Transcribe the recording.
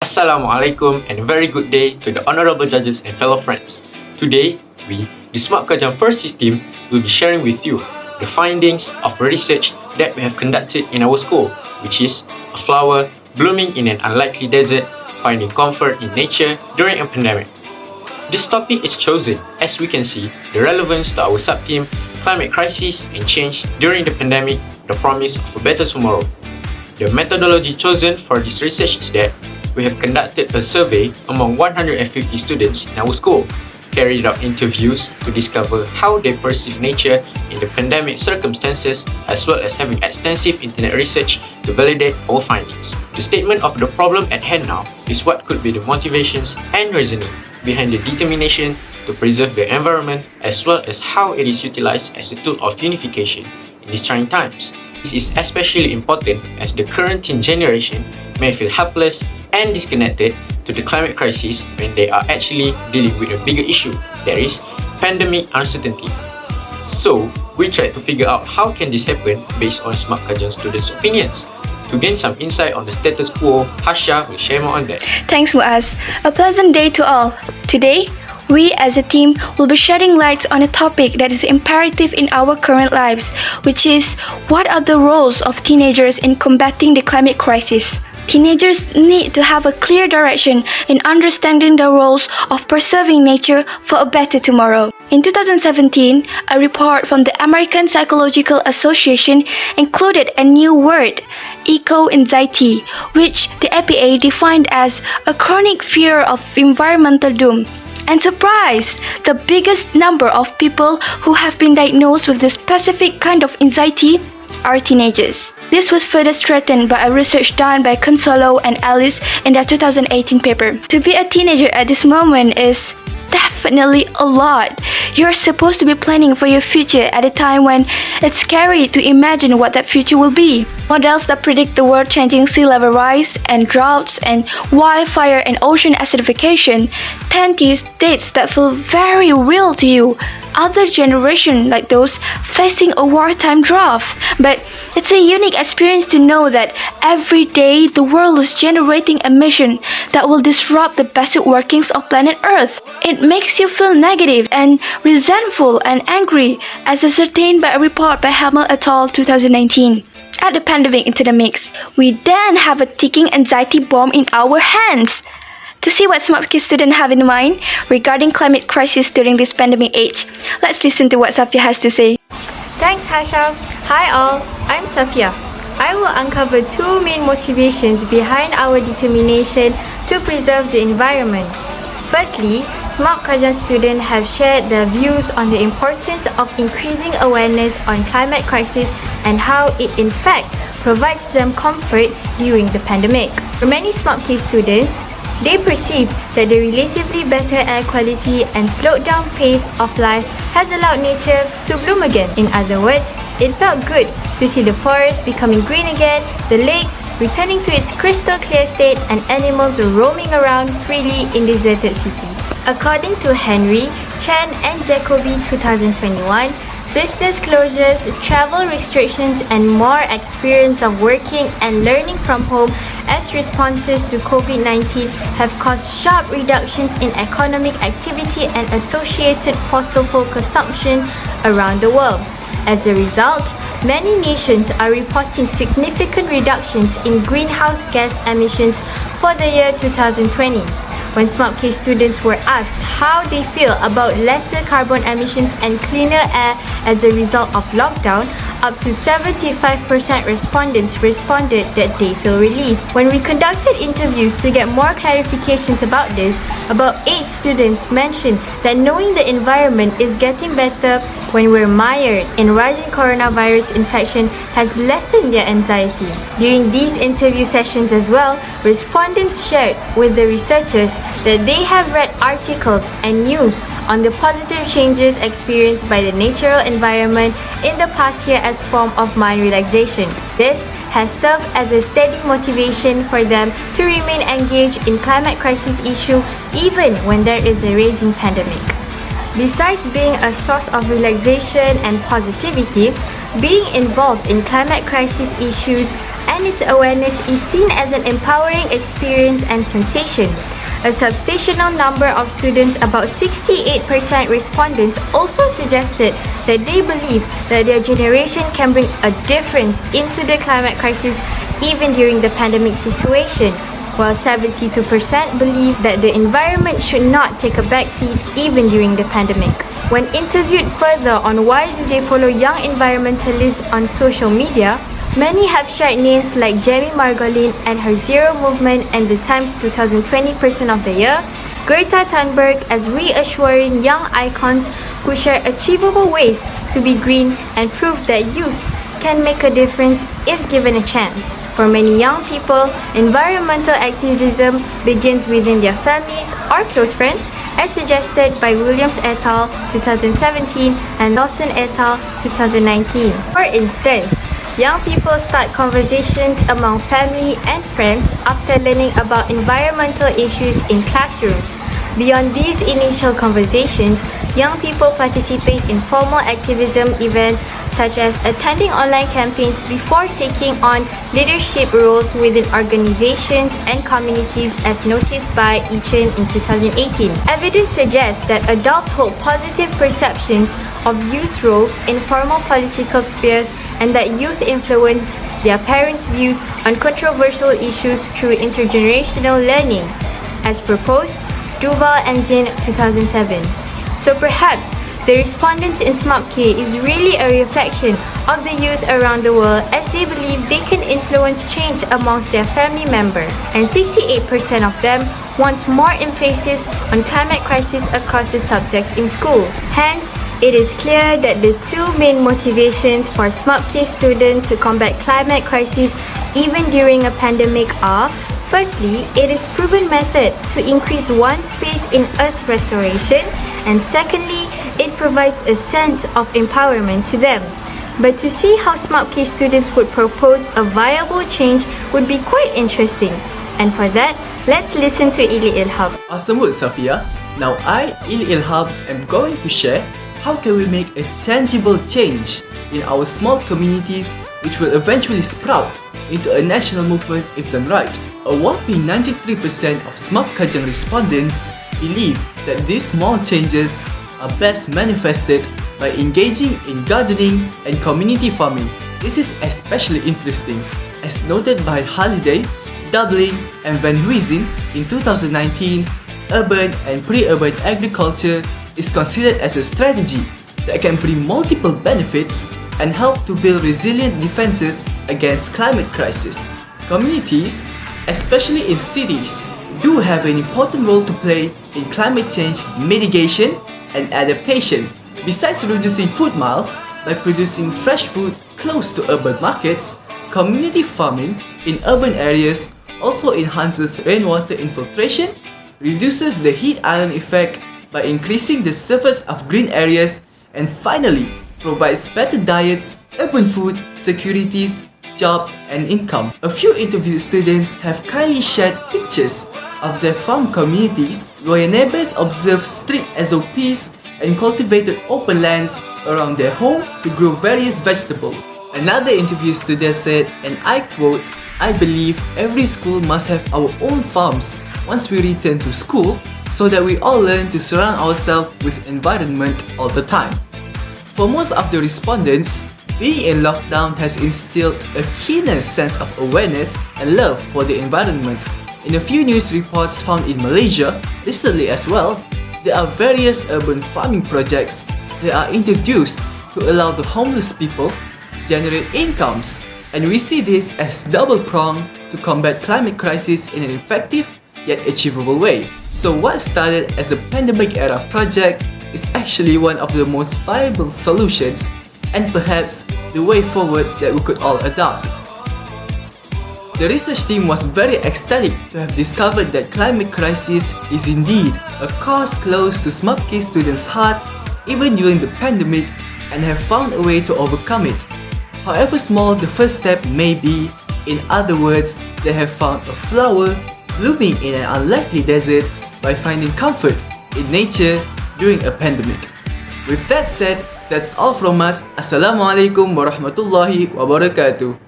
Assalamualaikum and a very good day to the honorable judges and fellow friends. Today, we, the Smart Kajang First System, will be sharing with you the findings of a research that we have conducted in our school, which is a flower blooming in an unlikely desert, finding comfort in nature during a pandemic. This topic is chosen as we can see the relevance to our sub-theme, climate crisis and change during the pandemic, the promise of a better tomorrow. The methodology chosen for this research is that we have conducted a survey among 150 students in our school, carried out interviews to discover how they perceive nature in the pandemic circumstances, as well as having extensive internet research to validate our findings. The statement of the problem at hand now is what could be the motivations and reasoning behind the determination to preserve the environment, as well as how it is utilized as a tool of unification in these trying times. This is especially important as the current teen generation may feel helpless and disconnected to the climate crisis when they are actually dealing with a bigger issue, that is, pandemic uncertainty. So, we tried to figure out how can this happen based on Smart Kajang students' opinions. To gain some insight on the status quo, Hasha will share more on that. Thanks, Muaz. A pleasant day to all. Today, we as a team will be shedding light on a topic that is imperative in our current lives, which is what are the roles of teenagers in combating the climate crisis. Teenagers need to have a clear direction in understanding the roles of preserving nature for a better tomorrow. In 2017, a report from the American Psychological Association included a new word, eco-anxiety, which the APA defined as a chronic fear of environmental doom. And surprise! The biggest number of people who have been diagnosed with this specific kind of anxiety are teenagers. This was further strengthened by a research done by Consolo and Alice in their 2018 paper. To be a teenager at this moment is definitely a lot. You're supposed to be planning for your future at a time when it's scary to imagine what that future will be. Models that predict the world-changing sea level rise and droughts and wildfire and ocean acidification tend to use dates that feel very real to you. Other generation like those facing a wartime drought. But it's a unique experience to know that every day the world is generating emission that will disrupt the basic workings of planet Earth. It makes you feel negative and resentful and angry, as ascertained by a report by Hamel et al. 2019. Add the pandemic into the mix. We then have a ticking anxiety bomb in our hands. To see what Smart Kids students have in mind regarding climate crisis during this pandemic age, let's listen to what Safia has to say. Thanks, Hasha. Hi all, I'm Safia. I will uncover two main motivations behind our determination to preserve the environment. Firstly, Smart Kajang students have shared their views on the importance of increasing awareness on climate crisis and how it in fact provides them comfort during the pandemic. For many Smart Kids students, they perceive that the relatively better air quality and slowed down pace of life has allowed nature to bloom again. In other words, it felt good to see the forest becoming green again, the lakes returning to its crystal clear state, and animals roaming around freely in deserted cities. According to Henry, Chen and Jacoby 2021, business closures, travel restrictions, and more experience of working and learning from home as responses to COVID-19 have caused sharp reductions in economic activity and associated fossil fuel consumption around the world. As a result, many nations are reporting significant reductions in greenhouse gas emissions for the year 2020. When Smart Kids students were asked how they feel about lesser carbon emissions and cleaner air as a result of lockdown, up to 75% respondents responded that they feel relief. When we conducted interviews to get more clarifications about this, about 8 students mentioned that knowing the environment is getting better when we're mired in rising coronavirus infection has lessened their anxiety. During these interview sessions as well, respondents shared with the researchers that they have read articles and news on the positive changes experienced by the natural environment in the past year as form of mind relaxation. This has served as a steady motivation for them to remain engaged in climate crisis issue even when there is a raging pandemic. Besides being a source of relaxation and positivity, being involved in climate crisis issues and and its awareness is seen as an empowering experience and sensation. A substantial number of students, about 68% respondents, also suggested that they believe that their generation can bring a difference into the climate crisis even during the pandemic situation, while 72% believe that the environment should not take a backseat even during the pandemic. When interviewed further on why do they follow young environmentalists on social media, many have shared names like Jamie Margolin and her Zero Movement and the Times 2020 Person of the Year, Greta Thunberg as reassuring young icons who share achievable ways to be green and prove that youth can make a difference if given a chance. For many young people, environmental activism begins within their families or close friends, as suggested by Williams et al. 2017 and Lawson et al. 2019. For instance, young people start conversations among family and friends after learning about environmental issues in classrooms. Beyond these initial conversations, young people participate in formal activism events such as attending online campaigns before taking on leadership roles within organizations and communities as noticed by Echen in 2018. Evidence suggests that adults hold positive perceptions of youth roles in formal political spheres and that youth influence their parents' views on controversial issues through intergenerational learning, as proposed Duval and Zinn 2007. So perhaps the respondents in SMART-K is really a reflection of the youth around the world as they believe they can influence change amongst their family members, and 68% of them want more emphasis on climate crisis across the subjects in school. Hence, it is clear that the two main motivations for SMART-K students to combat climate crisis even during a pandemic are: firstly, it is proven method to increase one's faith in earth restoration, and secondly, it provides a sense of empowerment to them. But to see how SMART-K students would propose a viable change would be quite interesting. And for that, let's listen to Ili Ilham. Awesome work, Safia. Now I, Ili Ilham, am going to share how can we make a tangible change in our small communities which will eventually sprout into a national movement if done right. A whopping 93% of Smart Kajang respondents believe that these small changes are best manifested by engaging in gardening and community farming. This is especially interesting, as noted by Halliday, Dublin, and Van Huysen in 2019. Urban and pre-urban agriculture is considered as a strategy that can bring multiple benefits and help to build resilient defenses against climate crisis. Communities, especially in cities, do have an important role to play in climate change mitigation and adaptation. Besides reducing food miles by producing fresh food close to urban markets, community farming in urban areas also enhances rainwater infiltration, reduces the heat island effect by increasing the surface of green areas, and finally provides better diets, urban food securities, job, and income. A few interviewed students have kindly shared pictures of their farm communities where neighbors observe strict SOPs and cultivated open lands around their home to grow various vegetables. Another interviewed student said, and I quote, "I believe every school must have our own farms once we return to school so that we all learn to surround ourselves with environment all the time." For most of the respondents, being in lockdown has instilled a keener sense of awareness and love for the environment. In a few news reports found in Malaysia recently as well, there are various urban farming projects that are introduced to allow the homeless people generate incomes, and we see this as double-pronged to combat climate crisis in an effective yet achievable way. So what started as a pandemic-era project is actually one of the most viable solutions and perhaps the way forward that we could all adopt. The research team was very ecstatic to have discovered that climate crisis is indeed a cause close to SMART-K students' heart even during the pandemic and have found a way to overcome it. However small the first step may be, in other words, they have found a flower blooming in an unlikely desert by finding comfort in nature during a pandemic. With that said, that's all from us. Assalamualaikum warahmatullahi wabarakatuh.